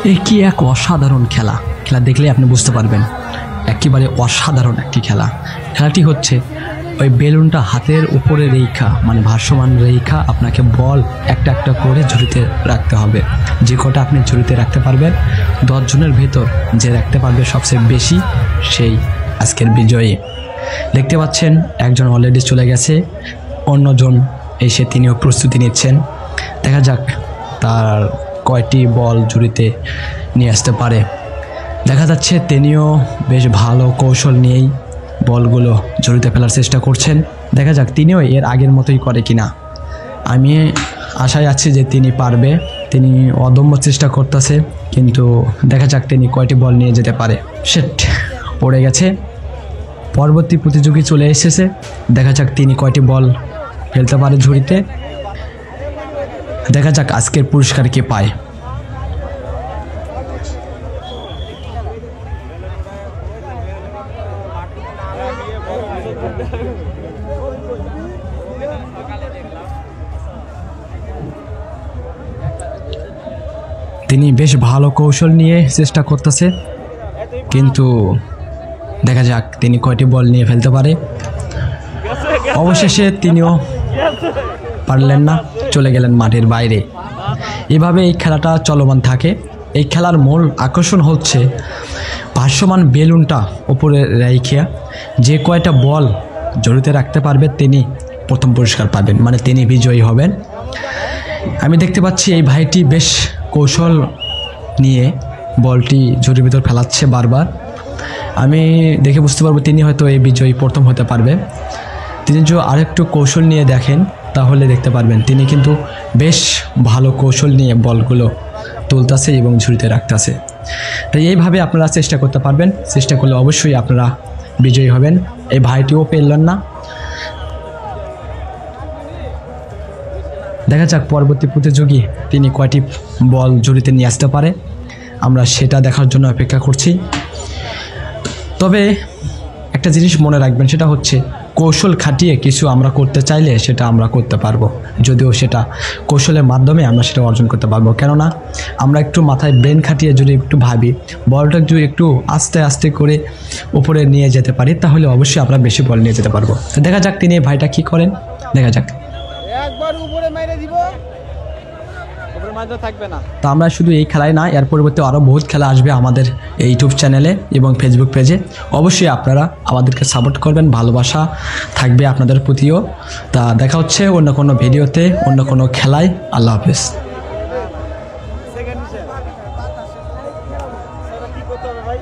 এ কি এক অসাধারণ খেলা, খেলা দেখলে আপনি বুঝতে পারবেন একেবারে অসাধারণ একটি খেলা। খেলাটি হচ্ছে ওই বেলুনটা হাতের উপরে রেখা, মানে ভাসমান রেখা, আপনাকে বল একটা একটা করে ঝুড়িতে রাখতে হবে। যে কটা আপনি ঝুড়িতে রাখতে পারবেন 10 জনের ভেতর যে রাখতে পারবে সবচেয়ে বেশি সেই আজকের বিজয়ী। দেখতে পাচ্ছেন একজন অলরেডি চলে গেছে, অন্যজন এসে তিনিও প্রস্তুতি নিচ্ছেন। দেখা যাক তার কয়টি বল ঝুড়িতে নিয়ে আসতে পারে। দেখা যাচ্ছে তিনিও বেশ ভালো কৌশল নিয়েই বলগুলো ঝুড়িতে ফেলার চেষ্টা করছেন। দেখা যাক তিনিও এর আগের মতোই করে কিনা। আমি আশায় আছি যে তিনি পারবে। তিনি অদম্য চেষ্টা করতেছে, কিন্তু দেখা যাক তিনি কয়টি বল নিয়ে যেতে পারে। সেট পড়ে গেছে। পরবর্তী প্রতিযোগী চলে এসেছে, দেখা যাক তিনি কয়টি বল ফেলতে পারে ঝুড়িতে। দেখা যাক আজকের পুরস্কার কে পায়। তিনি বেশ ভালো কৌশল নিয়ে চেষ্টা করতেছে, কিন্তু দেখা যাক তিনি কয়টি বল নিয়ে ফেলতে পারে। অবশেষে তিনিও পারলেন না, চলে গেলেন মাঠের বাইরে। এভাবে এই খেলাটা চলমান থাকে। এই খেলার মূল আকর্ষণ হচ্ছে ভাসমান বেলুনটা উপরে রেখে যে কয়টা বল ঝুড়িতে রাখতে পারবে তিনি প্রথম পুরস্কার পাবেন, মানে তিনি বিজয়ী হবেন। আমি দেখতে পাচ্ছি এই ভাইটি বেশ কৌশল নিয়ে বলটি ঝুড়ির ভিতর ফেলাচ্ছে বারবার। আমি দেখে বুঝতে পারবো তিনি হয়তো এই বিজয়ী প্রথম হতে পারবে। তিনি যদি আরেকটু কৌশল নিয়ে দেখেন তাহলে দেখতে পারবেন তিনি কিন্তু বেশ ভালো কৌশল নিয়ে বলগুলো তুলতেছে এবং ঝুড়িতে রাখতেছে। তাই এইভাবে আপনারা চেষ্টা করতে পারবেন। চেষ্টা করলে অবশ্যই আপনারা বিজয়ী হবেন। এই ভাইটিও পেলেন না। দেখা যাক পরবর্তী প্রতিযোগী তিনি কয়টি বল ঝুড়িতে নিয়ে আসতে পারে, আমরা সেটা দেখার জন্য অপেক্ষা করছি। তবে একটা জিনিস মনে রাখবেন, সেটা হচ্ছে কৌশল খাটিয়ে কিছু আমরা করতে চাইলে সেটা আমরা করতে পারবো, যদিও সেটা কৌশলের মাধ্যমে আমরা সেটা অর্জন করতে পারবো। কেননা আমরা একটু মাথায় ব্রেন খাটিয়ে যদি একটু ভাবি, বলটা যদি একটু আস্তে আস্তে করে উপরে নিয়ে যেতে পারি, তাহলে অবশ্যই আমরা বেশি বল নিয়ে যেতে পারবো। তো দেখা যাক তিনি ভাইটা কি করেন, দেখা যাক। একবার উপরে মেরে দিব, উপরে মাঝে থাকবে না। তো আমরা শুধু এই খেলায় না, এর পরিবর্তে আরও বহুত খেলা আসবে আমাদের ইউটিউব চ্যানেলে এবং ফেসবুক পেজে। অবশ্যই আপনারা আমাদেরকে সাপোর্ট করবেন, ভালোবাসা থাকবে আপনাদের প্রতিও। তা দেখা হচ্ছে অন্য কোনো ভিডিওতে, অন্য কোনো খেলায়। আল্লাহ হাফেজ। সেকেন্ড কি করতে হবে ভাই?